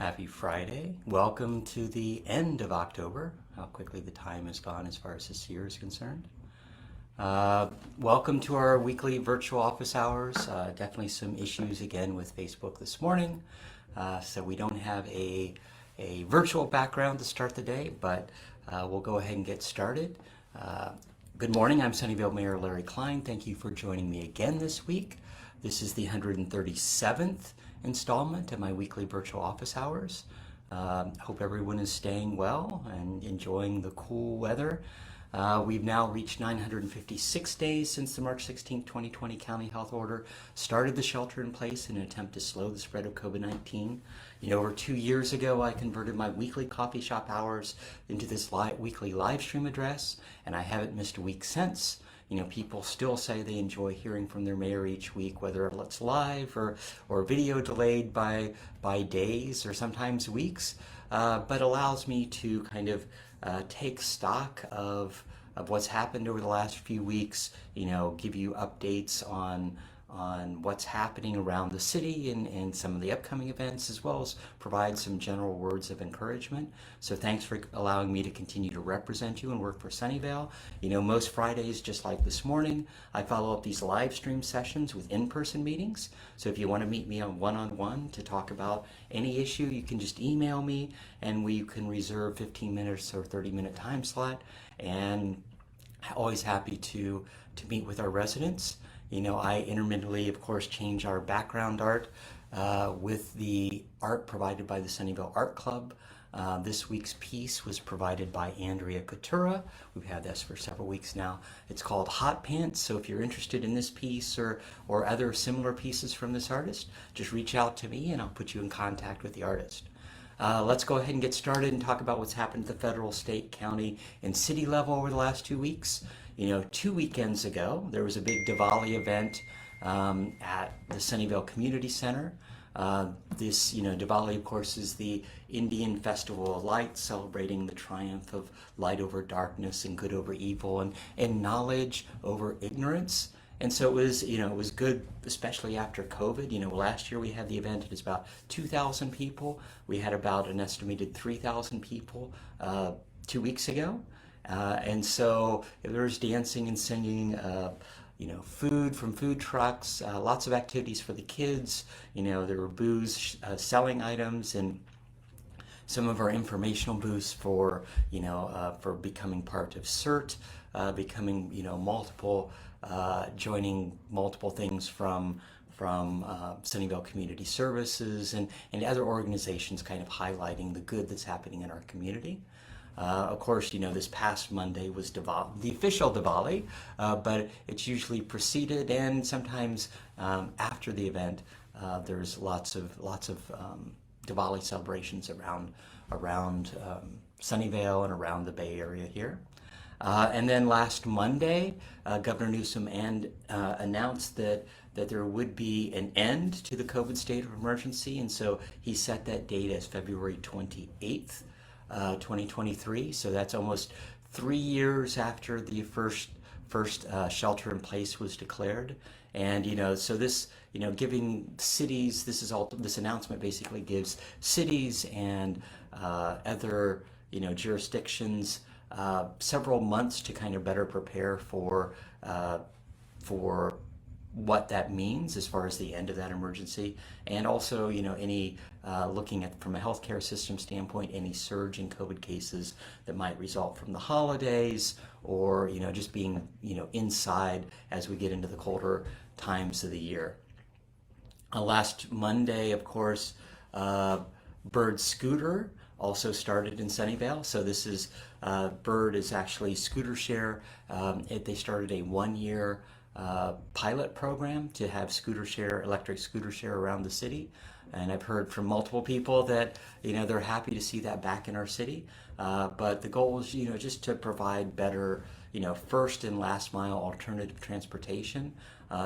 Happy Friday. Welcome to the end of October. How quickly the time has gone as far as this year is concerned. Welcome to our weekly virtual office hours. Definitely some issues again with Facebook this morning. So we don't have a virtual background to start the day, but we'll go ahead and get started. Good morning, I'm Sunnyvale Mayor Larry Klein. Thank you for joining me again this week. This is the 137th installment of my weekly virtual office hours. Hope everyone is staying well and enjoying the cool weather. We've now reached 956 days since the March 16, 2020 County Health Order started the shelter in place in an attempt to slow the spread of COVID-19. Over 2 years ago, I converted my weekly coffee shop hours into this weekly live stream address, and I haven't missed a week since. People still say they enjoy hearing from their mayor each week, whether it's live or video delayed by days or sometimes weeks, but allows me to kind of take stock of what's happened over the last few weeks, give you updates on what's happening around the city and some of the upcoming events, as well as provide some general words of encouragement. So thanks for allowing me to continue to represent you and work for Sunnyvale. Most Fridays, just like this morning, I follow up these live stream sessions with in-person meetings. So if you want to meet me on one-on-one to talk about any issue, you can just email me and we can reserve 15 minutes or 30-minute time slot. And always happy to meet with our residents. I intermittently, of course, change our background art with the art provided by the Sunnyvale Art Club. This week's piece was provided by Andrea Coutura. We've had this for several weeks now. It's called Hot Pants, so if you're interested in this piece or other similar pieces from this artist, just reach out to me and I'll put you in contact with the artist. Let's go ahead and get started and talk about what's happened at the federal, state, county, and city level over the last 2 weeks. 2 weekends ago, there was a big Diwali event at the Sunnyvale Community Center. Diwali, of course, is the Indian Festival of Light, celebrating the triumph of light over darkness and good over evil and knowledge over ignorance. And so it was good, especially after COVID. Last year we had the event, it was about 2,000 people. We had about an estimated 3,000 people 2 weeks ago. And so there was dancing and singing, food from food trucks, lots of activities for the kids. There were booths selling items and some of our informational booths for becoming part of CERT, becoming, joining multiple things from Sunnyvale Community Services and other organizations kind of highlighting the good that's happening in our community. Of course, this past Monday was the official Diwali, but it's usually preceded and sometimes after the event. There's lots of Diwali celebrations around Sunnyvale and around the Bay Area here. And then last Monday, Governor Newsom announced that there would be an end to the COVID state of emergency, and so he set that date as February 28th. 2023, so that's almost 3 years after the first shelter in place was declared. And so this giving cities, this announcement basically gives cities and other jurisdictions several months to kind of better prepare for what that means as far as the end of that emergency, and also any looking at from a healthcare system standpoint, any surge in COVID cases that might result from the holidays or just being inside as we get into the colder times of the year. Last Monday, of course, Bird Scooter also started in Sunnyvale. So this is Bird is actually scooter share. They started a 1-year pilot program to have electric scooter share around the city. And I've heard from multiple people that, they're happy to see that back in our city. But the goal is, just to provide better, first and last mile alternative transportation.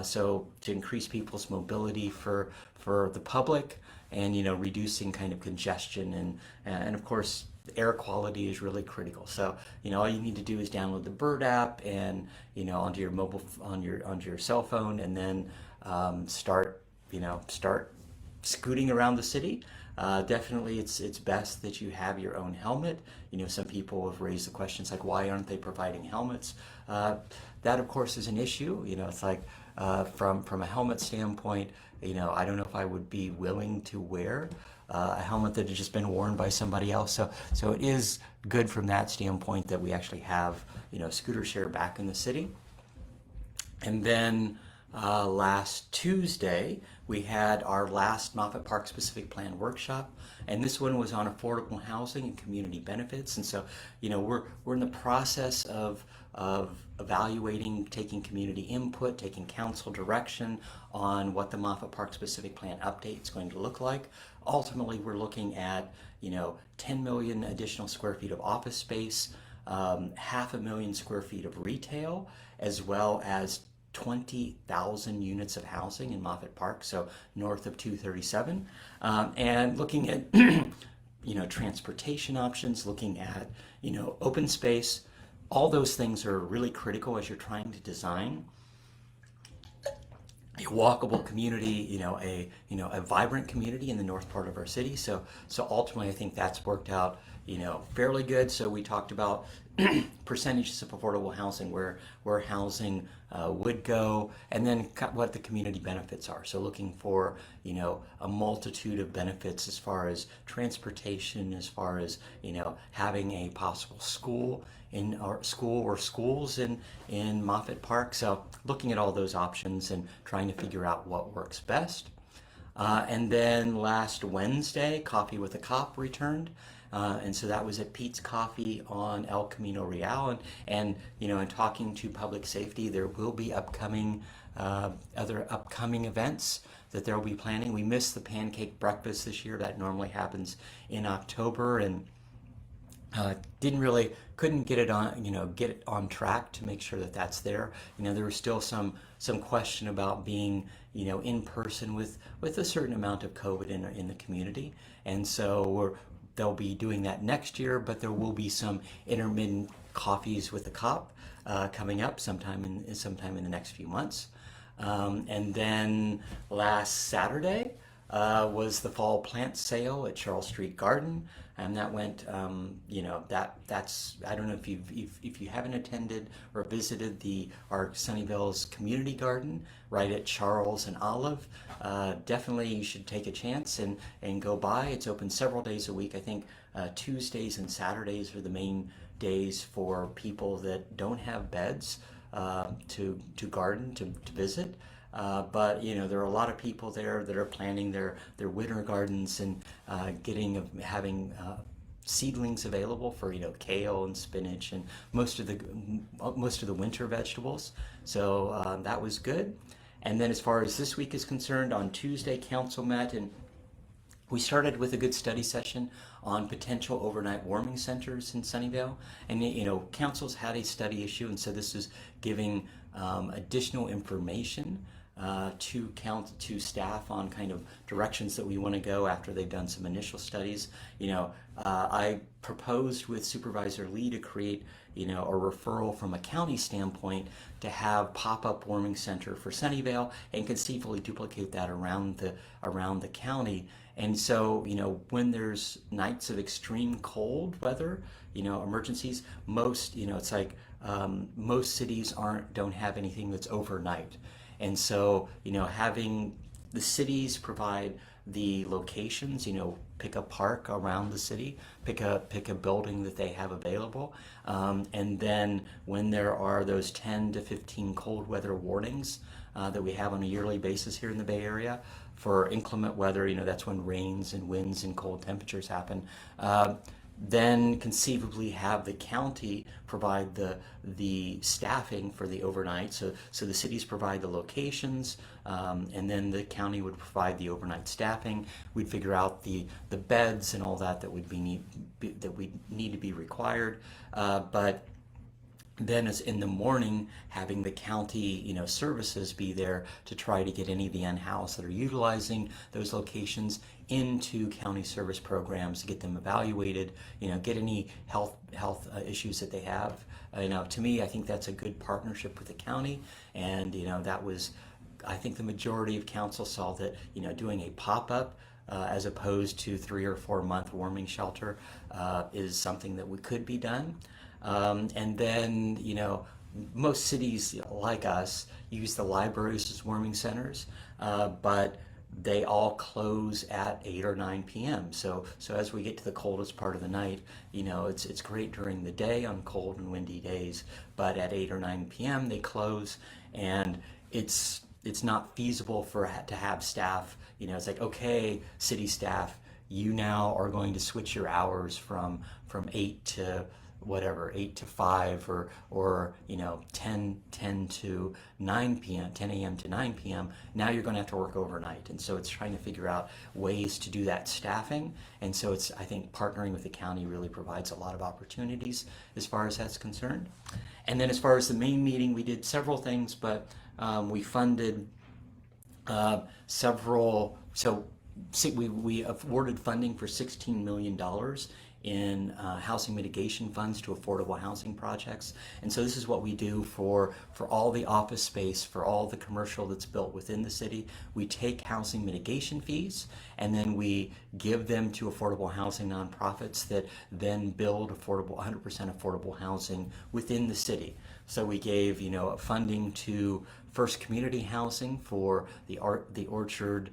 So to increase people's mobility for the public and, reducing kind of congestion and of course, air quality is really critical. So, all you need to do is download the Bird app and, onto your onto your cell phone, and then start scooting around the city. Definitely it's best that you have your own helmet. Some people have raised the questions like, why aren't they providing helmets? That of course is an issue. It's like from a helmet standpoint, I don't know if I would be willing to wear a helmet that has just been worn by somebody else. So it is good from that standpoint that we actually have scooter share back in the city. And then last Tuesday, we had our last Moffett Park Specific Plan workshop, and this one was on affordable housing and community benefits. And so, we're in the process of evaluating, taking community input, taking council direction on what the Moffett Park Specific Plan update is going to look like. Ultimately, we're looking at 10 million additional square feet of office space, 500,000 square feet of retail, as well as 20,000 units of housing in Moffett Park, so north of 237, and looking at transportation options, looking at open space. All those things are really critical as you're trying to design a walkable community, a vibrant community in the north part of our city. So ultimately, I think that's worked out fairly good. So we talked about percentages of affordable housing, where housing would go, and then what the community benefits are. So looking for a multitude of benefits as far as transportation, as far as having a possible school or schools in Moffett Park. So looking at all those options and trying to figure out what works best. And then last Wednesday, Coffee with a Cop returned. And so that was at Pete's Coffee on El Camino Real, and in talking to public safety, there will be other upcoming events that they'll be planning. We missed the pancake breakfast this year. That normally happens in October, and couldn't get it on track to make sure that that's there. There was still some question about being in person with a certain amount of COVID in the community, and so they'll be doing that next year, but there will be some intermittent coffees with the cop coming up sometime in the next few months. And then last Saturday was the fall plant sale at Charles Street Garden, and that went. That's I don't know if you haven't attended or visited our Sunnyvale's community garden right at Charles and Olive. Definitely you should take a chance and go by. It's open several days a week. I think Tuesdays and Saturdays are the main days for people that don't have beds to garden, to visit. But there are a lot of people there that are planning their winter gardens and having seedlings available for kale and spinach and most of the winter vegetables. So that was good. And then as far as this week is concerned, on Tuesday, council met, and we started with a good study session on potential overnight warming centers in Sunnyvale. And council's had a study issue, and so this is giving additional information to staff on kind of directions that we want to go after they've done some initial studies. I proposed with Supervisor Lee to create a referral from a county standpoint to have pop-up warming center for Sunnyvale, and conceivably duplicate that around the county. And so when there's nights of extreme cold weather, emergencies, most it's like most cities don't have anything that's overnight. And so, having the cities provide the locations, pick a park around the city, pick a building that they have available, and then when there are those 10 to 15 cold weather warnings that we have on a yearly basis here in the Bay Area for inclement weather, that's when rains and winds and cold temperatures happen. Then conceivably have the county provide the staffing for the overnight. So the cities provide the locations, and then the county would provide the overnight staffing. We'd figure out the beds and all that would need to be required. But then as in the morning, having the county services be there to try to get any of the unhoused that are utilizing those locations into county service programs to get them evaluated, get any health issues that they have. To me, I think that's a good partnership with the county, and that was, I think the majority of council saw that doing a pop-up as opposed to 3 or 4 month warming shelter is something that could be done. And then, most cities like us use the libraries as warming centers, but they all close at 8 or 9 p.m. So as we get to the coldest part of the night, it's great during the day on cold and windy days, but at 8 or 9 p.m. they close, and it's not feasible to have staff. It's like, okay, city staff, you now are going to switch your hours from 8 to whatever, 8 to 5, or 10 to 9 p.m., 10 a.m. to 9 p.m. Now you're going to have to work overnight. And so it's trying to figure out ways to do that staffing. And so I think partnering with the county really provides a lot of opportunities as far as that's concerned. And then as far as the main meeting, we did several things, but we funded several, so we awarded funding for $16 million in housing mitigation funds to affordable housing projects. And so this is what we do for all the office space, for all the commercial that's built within the city. We take housing mitigation fees, and then we give them to affordable housing nonprofits that then build 100% affordable housing within the city. So we gave funding to First Community Housing for the Orchard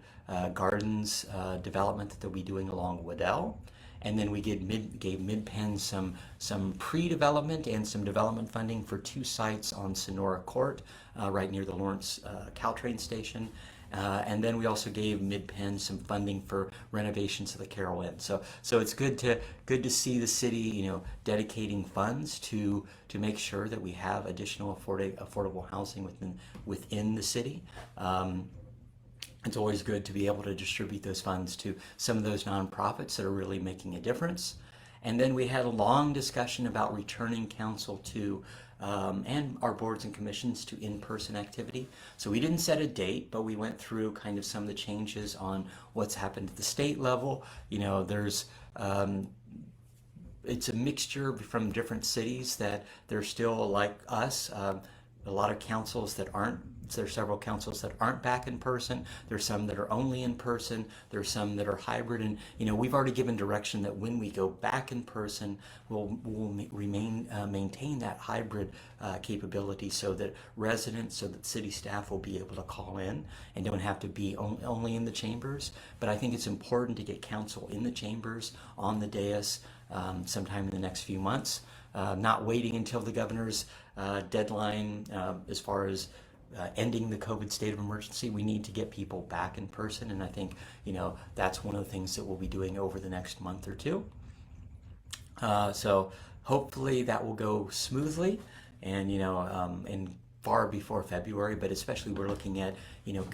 Gardens development that they'll be doing along Waddell. And then we gave Mid-Penn some pre-development and some development funding for 2 sites on Sonora Court, right near the Lawrence Caltrain station. And then we also gave Mid-Penn some funding for renovations of the Carroll Inn. So it's good to see the city, dedicating funds to make sure that we have additional affordable housing within the city. It's always good to be able to distribute those funds to some of those nonprofits that are really making a difference. And then we had a long discussion about returning council to and our boards and commissions to in-person activity. So we didn't set a date, but we went through kind of some of the changes on what's happened at the state level. There's it's a mixture from different cities that they're still like us. A lot of councils that aren't. There's several councils that aren't back in person. There's some that are only in person. There's some that are hybrid. And we've already given direction that when we go back in person, we'll maintain that hybrid capability, so that city staff will be able to call in and don't have to be only in the chambers. But I think it's important to get council in the chambers on the dais sometime in the next few months, not waiting until the governor's deadline as far as ending the COVID state of emergency. We need to get people back in person, and I think that's one of the things that we'll be doing over the next month or two. So hopefully that will go smoothly, and and far before February. But especially we're looking at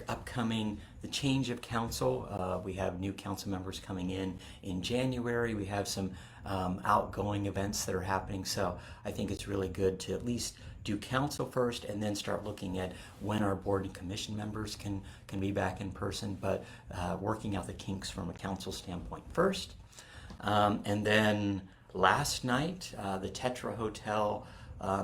upcoming the change of council. We have new council members coming in January. We have some outgoing events that are happening. So I think it's really good to at least do council first, and then start looking at when our board and commission members can be back in person, but working out the kinks from a council standpoint first. And then last night, the Tetra Hotel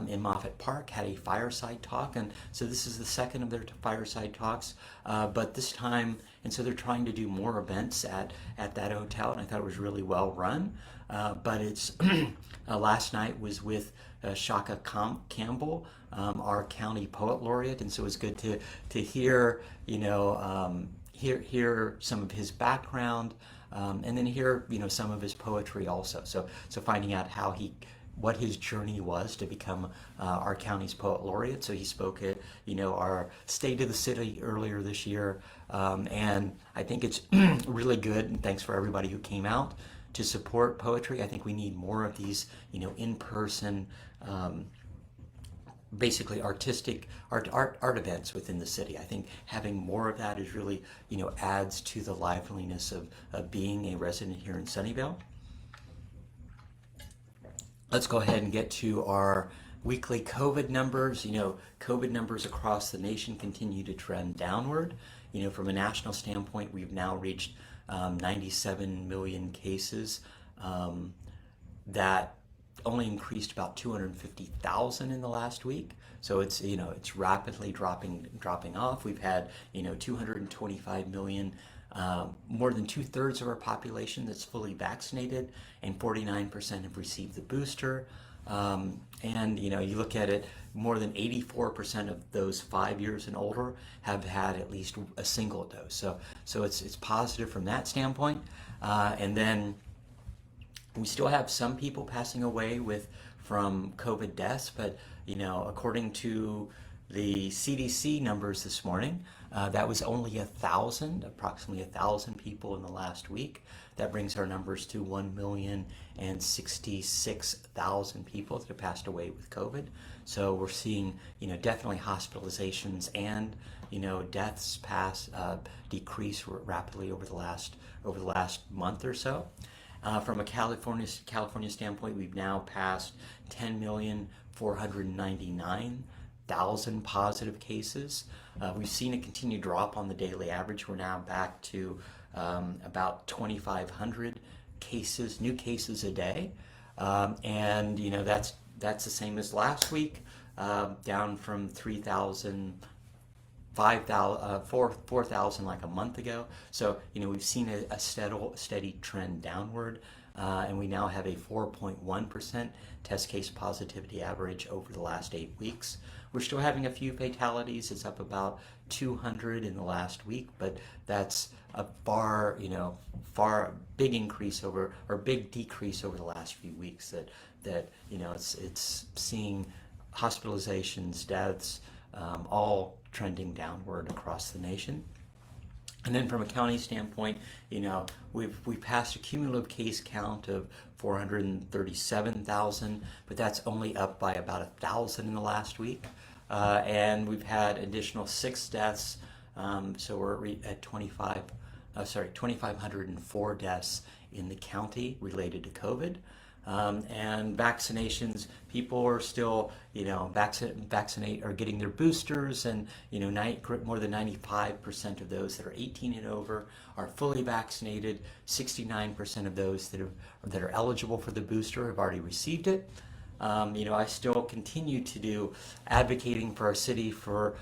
in Moffett Park had a fireside talk, and so this is the second of their fireside talks, but this time, and so they're trying to do more events at that hotel, and I thought it was really well run. But it's last night was with Shaka Campbell, our county poet laureate, and so it was good to hear hear some of his background, and then hear some of his poetry also. So finding out what his journey was to become our county's poet laureate. So he spoke at our State of the City earlier this year, and I think it's really good. And thanks for everybody who came out to support poetry. I think we need more of these in-person, basically artistic art events within the city. I think having more of that is really adds to the liveliness of being a resident here in Sunnyvale. Let's go ahead and get to our weekly COVID numbers. COVID numbers across the nation continue to trend downward. From a national standpoint, we've now reached 97 million cases. That only increased about 250,000 in the last week. So it's rapidly dropping off. We've had 225 million more than 2/3 of our population that's fully vaccinated, and 49% have received the booster. And you look at it, more than 84% of those 5 years and older have had at least a single dose. So it's positive from that standpoint. And then we still have some people passing away from COVID deaths, but according to the CDC numbers this morning, that was only approximately 1,000 people in the last week. That brings our numbers to 1,066,000 people that have passed away with COVID. So we're seeing, definitely hospitalizations and, deaths decrease rapidly over the last month or so. From a California standpoint, we've now passed 10,499,000 positive cases. We've seen a continued drop on the daily average. We're now back to about 2,500 new cases a day, and that's the same as last week, down from 3,000. 4,000 like a month ago. So we've seen a steady trend downward, and we now have a 4.1% test case positivity average over the last 8 weeks. We're still having a few fatalities. It's up about 200 in the last week, but that's a big decrease over the last few weeks. It's seeing hospitalizations, deaths, all trending downward across the nation. And then from a county standpoint, we've passed a cumulative case count of 437,000, but that's only up by about 1,000 in the last week. And we've had additional 6 deaths, so we're at 2,504 deaths in the county related to COVID. And vaccinations, people are still, vaccinate or getting their boosters, and more than 95% of those that are 18 and over are fully vaccinated. 69% of those that are eligible for the booster have already received it. I still continue to do advocating for our city for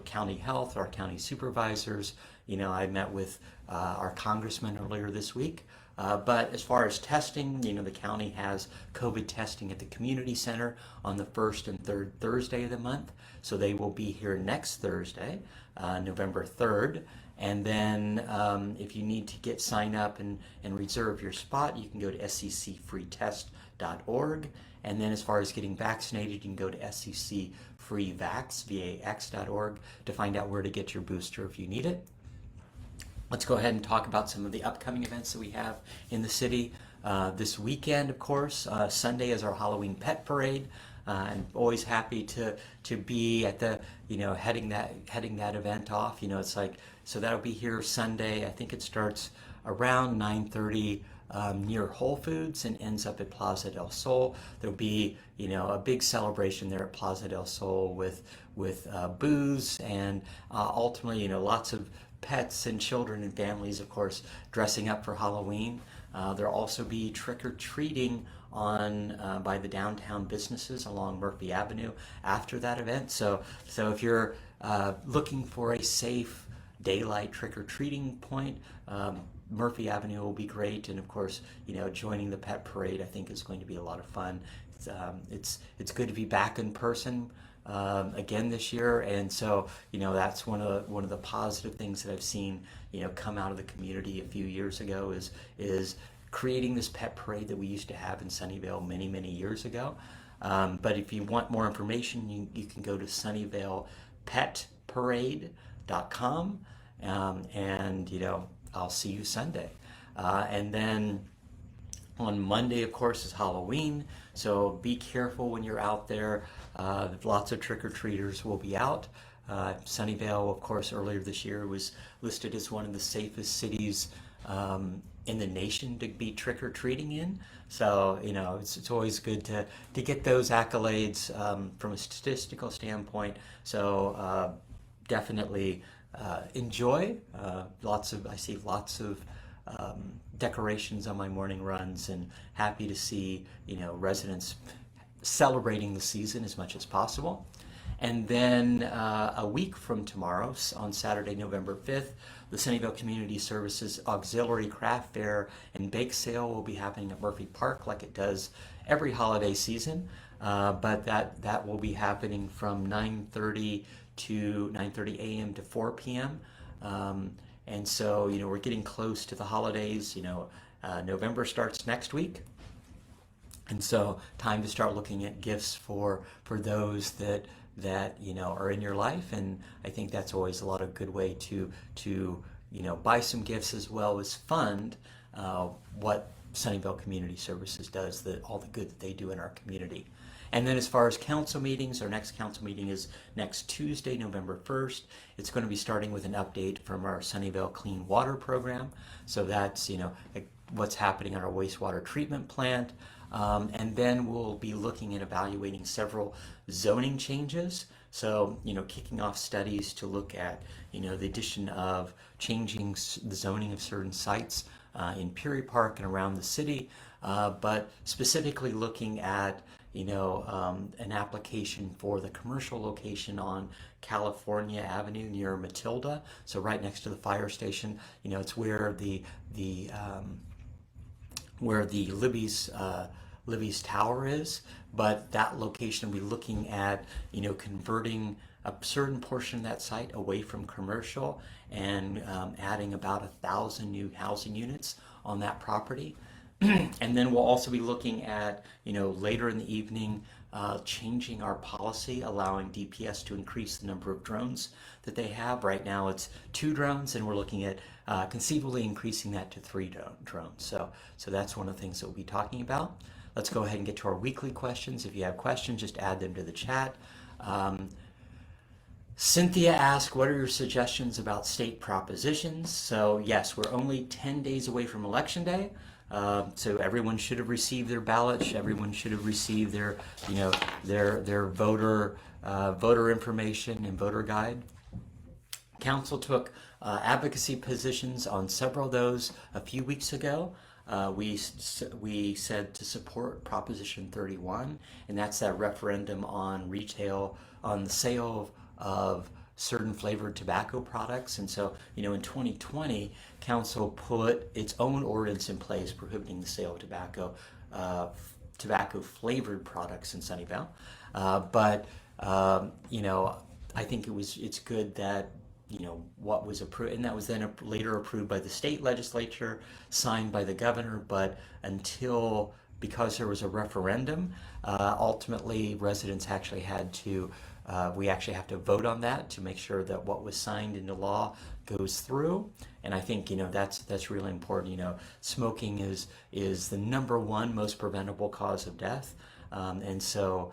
county health, our county supervisors. I met with our congressman earlier this week. But as far as testing, the county has COVID testing at the community center on the 1st and 3rd Thursday of the month. So they will be here next Thursday, November 3rd. And then if you need to sign up and reserve your spot, you can go to sccfreetest.org. And then as far as getting vaccinated, you can go to sccfreevax.org to find out where to get your booster if you need it. Let's go ahead and talk about some of the upcoming events that we have in the city. This weekend, of course, Sunday is our Halloween pet parade. I'm always happy to be at the, heading that event off. So that'll be here Sunday. I think it starts around 9:30 near Whole Foods and ends up at Plaza del Sol. There'll be, a big celebration there at Plaza del Sol with booze and ultimately, lots of pets and children and families, of course, dressing up for Halloween. There'll also be trick-or-treating by the downtown businesses along Murphy Avenue after that event. So if you're looking for a safe daylight trick-or-treating point, Murphy Avenue will be great. And of course, joining the pet parade, I think, is going to be a lot of fun. It's good to be back in person again this year, and so that's one of the positive things that I've seen come out of the community a few years ago is creating this pet parade that we used to have in Sunnyvale many years ago. But if you want more information, you can go to sunnyvalepetparade.com, and I'll see you Sunday. And then on Monday, of course, is Halloween, so be careful when you're out there. Lots of trick-or-treaters will be out. Sunnyvale, of course, earlier this year was listed as one of the safest cities in the nation to be trick-or-treating in. So, it's always good to get those accolades from a statistical standpoint. So definitely enjoy. I see lots of decorations on my morning runs, and happy to see residents celebrating the season as much as possible. And then a week from tomorrow, on Saturday, November 5th, the Sunnyvale Community Services Auxiliary Craft Fair and Bake Sale will be happening at Murphy Park like it does every holiday season. But that will be happening from 9:30 to 9:30 a.m. to 4 p.m. And so, we're getting close to the holidays. November starts next week. And so time to start looking at gifts for those that are in your life. And I think that's always a lot of good way to buy some gifts as well as fund what Sunnyvale Community Services does, all the good that they do in our community. And then as far as council meetings, our next council meeting is next Tuesday, November 1st. It's going to be starting with an update from our Sunnyvale Clean Water Program. So that's, what's happening at our wastewater treatment plant. And then we'll be looking at evaluating several zoning changes. So, kicking off studies to look at, the addition of changing the zoning of certain sites in Peary Park and around the city, but specifically looking at, an application for the commercial location on California Avenue near Matilda. So right next to the fire station, it's where the Libby's Tower is, but that location will be looking at, converting a certain portion of that site away from commercial and adding about 1,000 new housing units on that property. And then we'll also be looking at, later in the evening, changing our policy, allowing DPS to increase the number of drones that they have. Right now it's 2 drones, and we're looking at conceivably increasing that to 3 drones. So that's one of the things that we'll be talking about. Let's go ahead and get to our weekly questions. If you have questions, just add them to the chat. Cynthia asked, what are your suggestions about state propositions? So yes, we're only 10 days away from Election Day. So everyone should have received their ballots. Everyone should have received their voter information and voter guide. Council took advocacy positions on several of those a few weeks ago. We said to support Proposition 31, and that's that referendum on the sale of certain flavored tobacco products. And so, in 2020, Council put its own ordinance in place prohibiting the sale of tobacco flavored products in Sunnyvale. But I think it's good that what was approved, and that was then later approved by the state legislature, signed by the governor, but because there was a referendum, ultimately residents actually had to, we actually have to vote on that to make sure that what was signed into law goes through. And I think, that's really important. Smoking is the #1 most preventable cause of death. And so,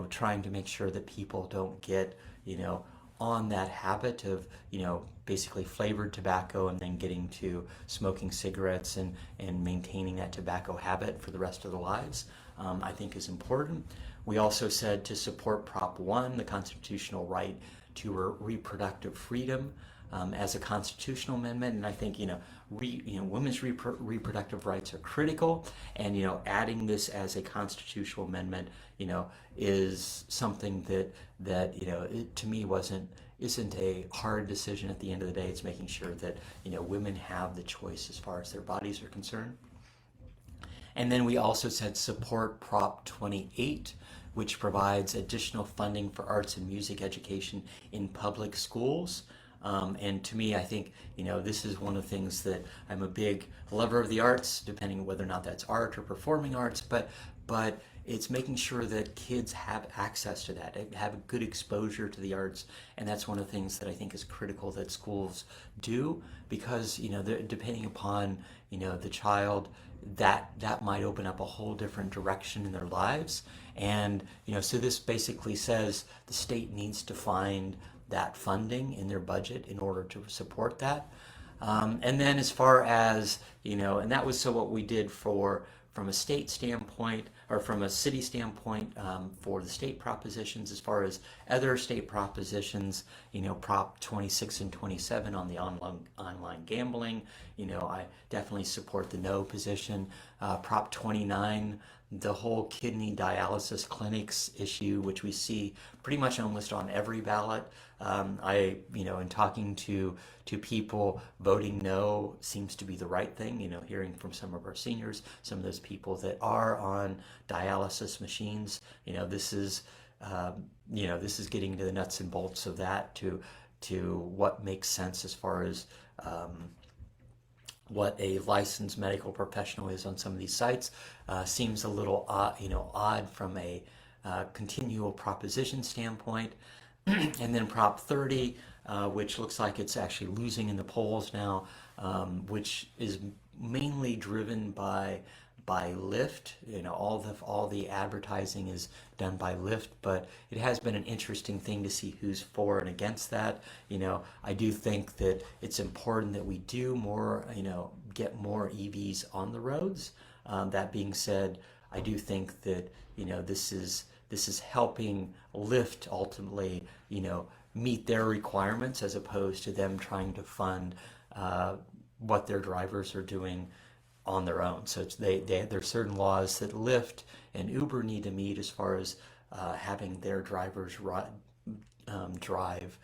trying to make sure that people don't get, on that habit of, basically flavored tobacco and then getting to smoking cigarettes and maintaining that tobacco habit for the rest of their lives, I think is important. We also said to support Prop 1, the constitutional right to reproductive freedom, as a constitutional amendment. And I think, women's reproductive rights are critical, and, adding this as a constitutional amendment, is something that it, to me, isn't a hard decision at the end of the day. It's making sure that, women have the choice as far as their bodies are concerned. And then we also said support Prop 28, which provides additional funding for arts and music education in public schools. And to me, I think, this is one of the things that I'm a big lover of the arts, depending on whether or not that's art or performing arts, but it's making sure that kids have access to that, have a good exposure to the arts. And that's one of the things that I think is critical that schools do, because, depending upon, the child, that might open up a whole different direction in their lives. And, so this basically says the state needs to find that funding in their budget in order to support that. And then as far as, and that was what we did from a state standpoint, or from a city standpoint, for the state propositions. As far as other state propositions, Prop 26 and 27 on the online gambling, I definitely support the no position. Prop 29, the whole kidney dialysis clinics issue, which we see pretty much almost on every ballot. In talking to people, voting no seems to be the right thing. Hearing from some of our seniors, some of those people that are on dialysis machines, this is getting to the nuts and bolts of that, to what makes sense as far as what a licensed medical professional is on some of these sites. Seems a little odd from a continual proposition standpoint. And then Prop 30, which looks like it's actually losing in the polls now, which is mainly driven by Lyft. All the advertising is done by Lyft, but it has been an interesting thing to see who's for and against that. I do think that it's important that we do more, get more EVs on the roads. That being said, I do think that this is helping Lyft ultimately meet their requirements, as opposed to them trying to fund what their drivers are doing on their own. So there's certain laws that Lyft and Uber need to meet as far as having their drivers drive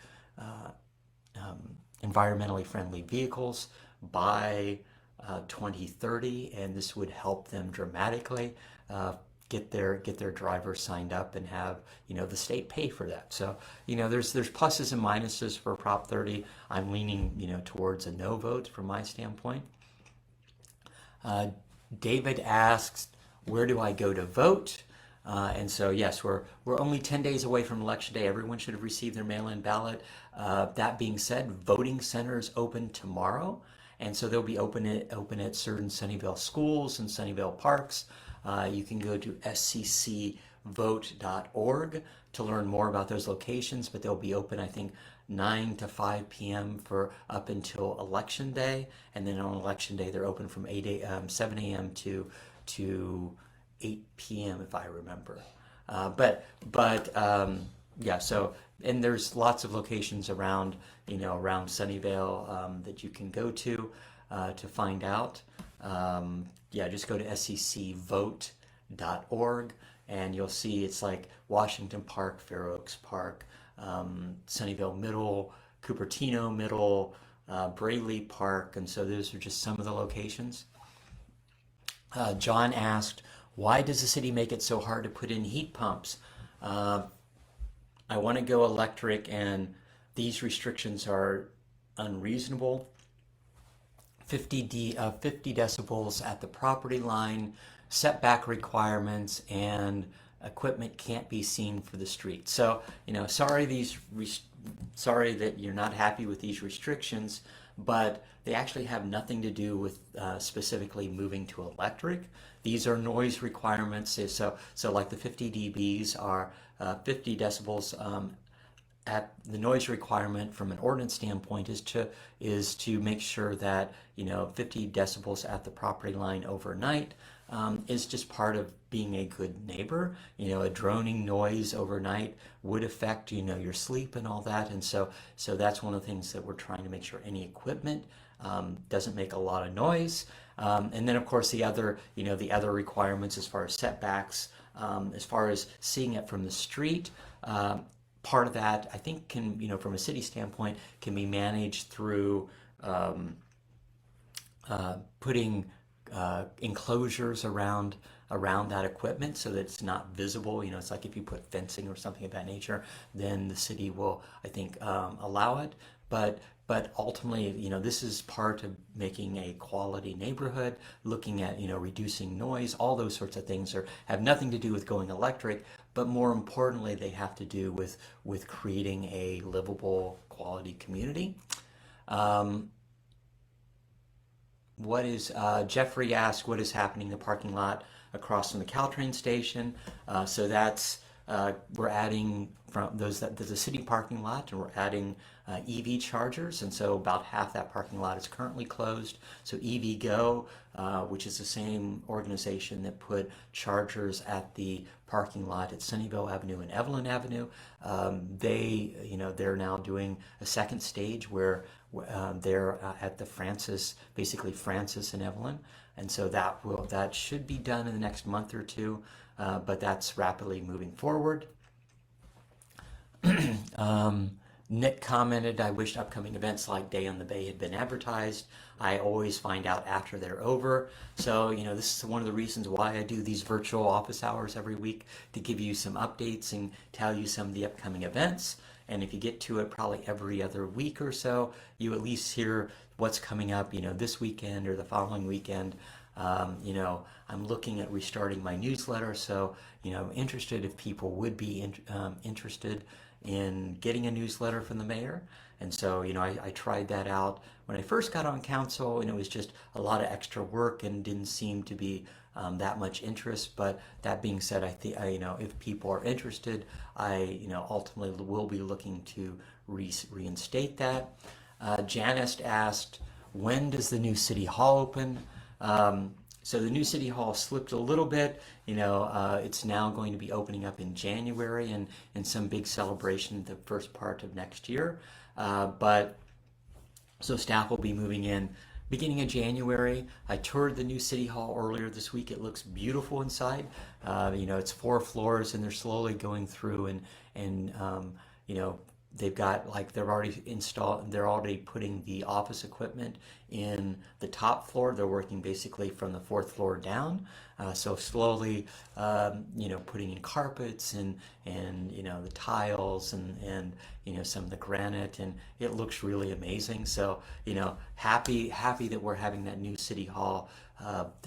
environmentally friendly vehicles by 2030, and this would help them dramatically get their drivers signed up and have the state pay for that. So there's pluses and minuses for Prop 30. I'm leaning towards a no vote from my standpoint. David asks, where do I go to vote? And so yes, we're only 10 days away from Election Day. Everyone should have received their mail-in ballot. That being said, voting centers open tomorrow, and so they'll be open at certain Sunnyvale schools and Sunnyvale parks. You can go to sccvote.org to learn more about those locations, but they'll be open, I think, 9 to 5 p.m. for up until Election Day, and then on Election Day they're open from 7 a.m. to 8 p.m. if I remember. Yeah. So, and there's lots of locations around around Sunnyvale that you can go to find out. Yeah, just go to sccvote.org and you'll see it's like Washington Park, Fair Oaks Park, Sunnyvale Middle, Cupertino Middle, Braley Park, and so those are just some of the locations. John asked, why does the city make it so hard to put in heat pumps? I want to go electric, and these restrictions are unreasonable. 50 decibels at the property line, setback requirements, and equipment can't be seen for the street. So, sorry that you're not happy with these restrictions, but they actually have nothing to do with specifically moving to electric. These are noise requirements. So like the 50 dBs are 50 decibels. At the noise requirement from an ordinance standpoint is to make sure that 50 decibels at the property line overnight is just part of being a good neighbor. A droning noise overnight would affect your sleep and all that, and so that's one of the things that we're trying to make sure any equipment doesn't make a lot of noise. And then of course the other requirements as far as setbacks, as far as seeing it from the street. Part of that, I think, can, from a city standpoint, can be managed through putting enclosures around that equipment so that it's not visible. It's like if you put fencing or something of that nature, then the city will, I think, allow it. But ultimately, this is part of making a quality neighborhood, looking at, reducing noise. All those sorts of things have nothing to do with going electric, but more importantly, they have to do with creating a livable, quality community. Jeffrey asked, what is happening in the parking lot across from the Caltrain station? So that's, we're adding there's a city parking lot, and we're adding EV chargers, and so about half that parking lot is currently closed. So EVgo, which is the same organization that put chargers at the parking lot at Sunnyvale Avenue and Evelyn Avenue, they're now doing a second stage where they're at the Francis and Evelyn, And so that should be done in the next month or two, but that's rapidly moving forward. Nick commented, I wish upcoming events like Day on the Bay had been advertised. I always find out after they're over. So, this is one of the reasons why I do these virtual office hours every week, to give you some updates and tell you some of the upcoming events. And if you get to it probably every other week or so, you at least hear what's coming up, this weekend or the following weekend. I'm looking at restarting my newsletter, so, interested if people would be interested in getting a newsletter from the mayor. And so, I tried that out when I first got on council, and it was just a lot of extra work and didn't seem to be that much interest. But that being said, I think, if people are interested, I, ultimately will be looking to reinstate that. Janice asked, when does the new city hall open? So the new city hall slipped a little bit. It's now going to be opening up in January and some big celebration the first part of next year. So staff will be moving in beginning of January. I toured the new city hall earlier this week. It looks beautiful inside. It's 4 floors, and they're slowly going through and they've got, they're already putting the office equipment in the top floor. They're working basically from the 4th floor down. So slowly, putting in carpets and the tiles and some of the granite, and it looks really amazing. So, happy that we're having that new city hall.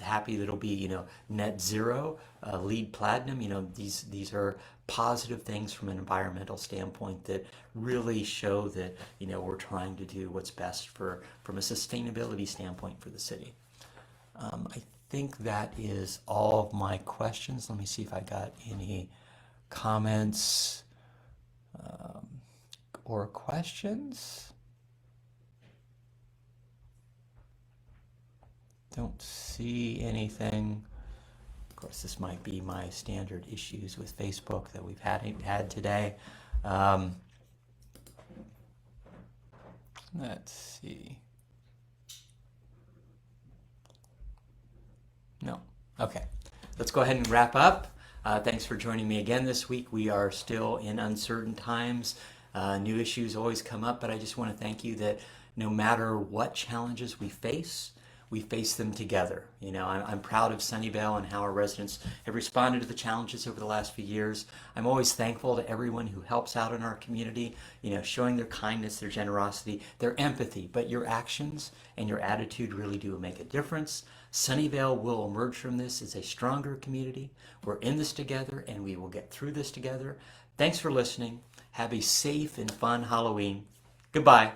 Happy that it'll be, net zero, LEED platinum. These are positive things from an environmental standpoint that really show that, we're trying to do what's best from a sustainability standpoint for the city. I think that is all of my questions. Let me see if I got any comments or questions. Don't see anything. Of course, this might be my standard issues with Facebook that we've had today. Let's see. No. Okay. Let's go ahead and wrap up. Thanks for joining me again this week. We are still in uncertain times. New issues always come up, but I just want to thank you that no matter what challenges we face them together. I'm proud of Sunnyvale and how our residents have responded to the challenges over the last few years. I'm always thankful to everyone who helps out in our community, showing their kindness, their generosity, their empathy, but your actions and your attitude really do make a difference. Sunnyvale will emerge from this as a stronger community. We're in this together, and we will get through this together. Thanks for listening. Have a safe and fun Halloween. Goodbye.